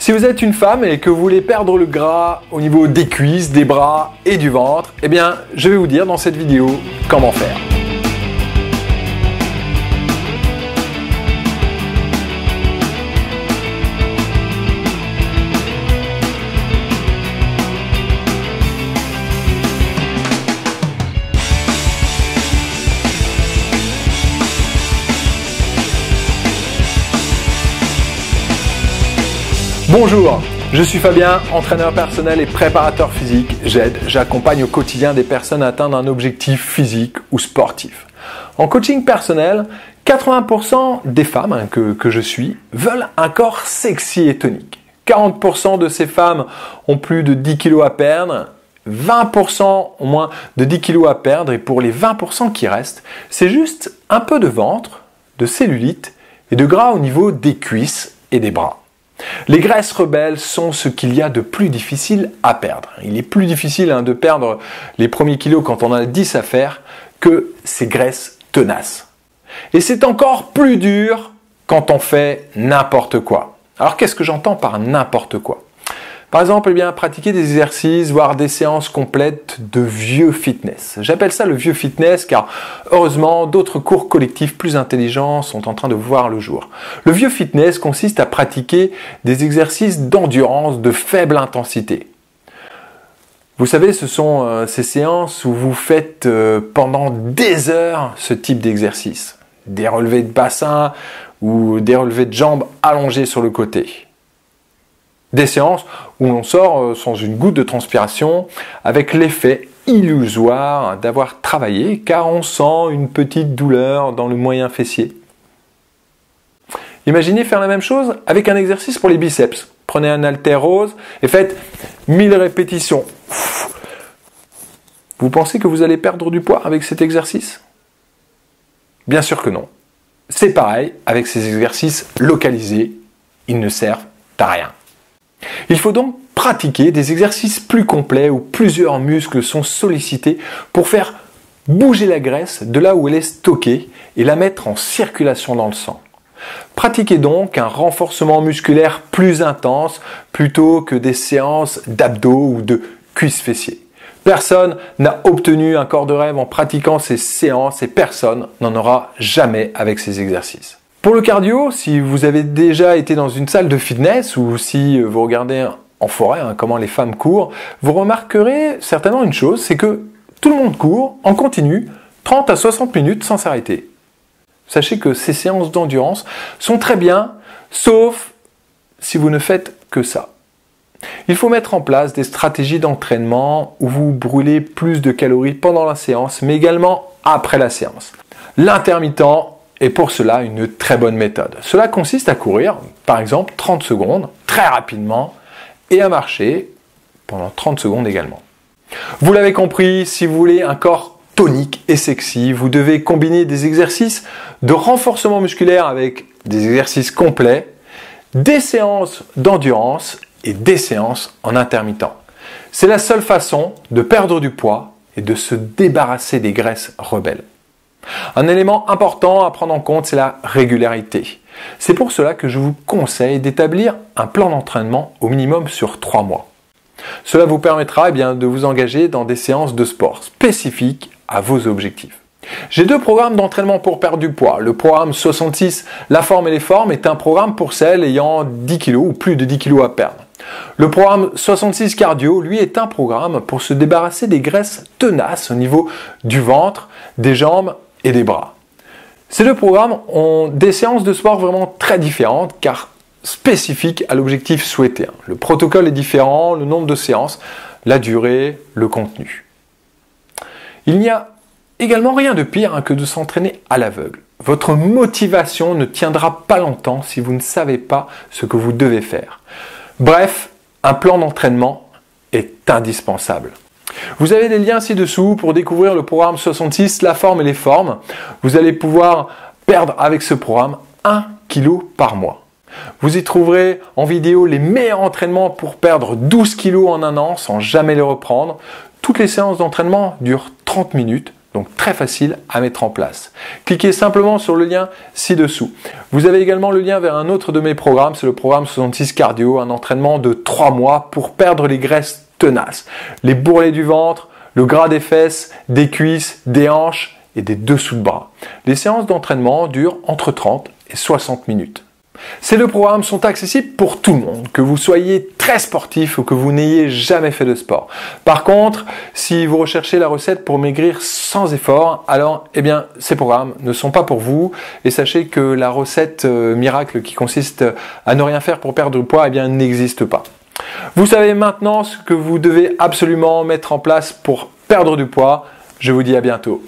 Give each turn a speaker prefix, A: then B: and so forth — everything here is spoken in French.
A: Si vous êtes une femme et que vous voulez perdre le gras au niveau des cuisses, des bras et du ventre, eh bien, je vais vous dire dans cette vidéo comment faire. Bonjour, je suis Fabien, entraîneur personnel et préparateur physique. J'accompagne au quotidien des personnes à atteindre un objectif physique ou sportif. En coaching personnel, 80% des femmes que je suis veulent un corps sexy et tonique. 40% de ces femmes ont plus de 10 kg à perdre, 20% ont moins de 10 kg à perdre et pour les 20% qui restent, c'est juste un peu de ventre, de cellulite et de gras au niveau des cuisses et des bras. Les graisses rebelles sont ce qu'il y a de plus difficile à perdre. Il est plus difficile de perdre les premiers kilos quand on a 10 à faire que ces graisses tenaces. Et c'est encore plus dur quand on fait n'importe quoi. Alors qu'est-ce que j'entends par n'importe quoi ? Par exemple, pratiquer des exercices, voire des séances complètes de vieux fitness. J'appelle ça le vieux fitness car heureusement, d'autres cours collectifs plus intelligents sont en train de voir le jour. Le vieux fitness consiste à pratiquer des exercices d'endurance de faible intensité. Vous savez, ce sont ces séances où vous faites pendant des heures ce type d'exercice. Des relevés de bassin ou des relevés de jambes allongés sur le côté. Des séances où on sort sans une goutte de transpiration, avec l'effet illusoire d'avoir travaillé, car on sent une petite douleur dans le moyen fessier. Imaginez faire la même chose avec un exercice pour les biceps. Prenez un haltère rose et faites 1000 répétitions. Vous pensez que vous allez perdre du poids avec cet exercice ? Bien sûr que non. C'est pareil avec ces exercices localisés, ils ne servent à rien. Il faut donc pratiquer des exercices plus complets où plusieurs muscles sont sollicités pour faire bouger la graisse de là où elle est stockée et la mettre en circulation dans le sang. Pratiquez donc un renforcement musculaire plus intense plutôt que des séances d'abdos ou de cuisses fessiers. Personne n'a obtenu un corps de rêve en pratiquant ces séances et personne n'en aura jamais avec ces exercices. Pour le cardio, si vous avez déjà été dans une salle de fitness ou si vous regardez en forêt comment les femmes courent, vous remarquerez certainement une chose, c'est que tout le monde court en continu 30 à 60 minutes sans s'arrêter. Sachez que ces séances d'endurance sont très bien, sauf si vous ne faites que ça. Il faut mettre en place des stratégies d'entraînement où vous brûlez plus de calories pendant la séance, mais également après la séance. L'intermittent est pour cela une très bonne méthode. Cela consiste à courir, par exemple, 30 secondes, très rapidement, et à marcher pendant 30 secondes également. Vous l'avez compris, si vous voulez un corps tonique et sexy, vous devez combiner des exercices de renforcement musculaire avec des exercices complets, des séances d'endurance et des séances en intermittent. C'est la seule façon de perdre du poids et de se débarrasser des graisses rebelles. Un élément important à prendre en compte, c'est la régularité. C'est pour cela que je vous conseille d'établir un plan d'entraînement au minimum sur 3 mois. Cela vous permettra de vous engager dans des séances de sport spécifiques à vos objectifs. J'ai 2 programmes d'entraînement pour perdre du poids. Le programme 66, la forme et les formes, est un programme pour celles ayant 10 kg ou plus de 10 kg à perdre. Le programme 66 cardio, lui, est un programme pour se débarrasser des graisses tenaces au niveau du ventre, des jambes et des bras. Ces 2 programmes ont des séances de sport vraiment très différentes car spécifiques à l'objectif souhaité. Le protocole est différent, le nombre de séances, la durée, le contenu. Il n'y a également rien de pire que de s'entraîner à l'aveugle. Votre motivation ne tiendra pas longtemps si vous ne savez pas ce que vous devez faire. Bref, un plan d'entraînement est indispensable. Vous avez des liens ci-dessous pour découvrir le programme 66, la forme et les formes. Vous allez pouvoir perdre avec ce programme 1 kg par mois. Vous y trouverez en vidéo les meilleurs entraînements pour perdre 12 kg en un an sans jamais les reprendre. Toutes les séances d'entraînement durent 30 minutes, Donc très facile à mettre en place. Cliquez simplement sur le lien ci-dessous. Vous avez également le lien vers un autre de mes programmes, c'est le programme 66 Cardio, un entraînement de 3 mois pour perdre les graisses tenaces, les bourrelets du ventre, le gras des fesses, des cuisses, des hanches et des dessous de bras. Les séances d'entraînement durent entre 30 et 60 minutes. Ces deux programmes sont accessibles pour tout le monde, que vous soyez très sportif ou que vous n'ayez jamais fait de sport. Par contre, si vous recherchez la recette pour maigrir sans effort, alors ces programmes ne sont pas pour vous. Et sachez que la recette miracle qui consiste à ne rien faire pour perdre du poids, n'existe pas. Vous savez maintenant ce que vous devez absolument mettre en place pour perdre du poids. Je vous dis à bientôt.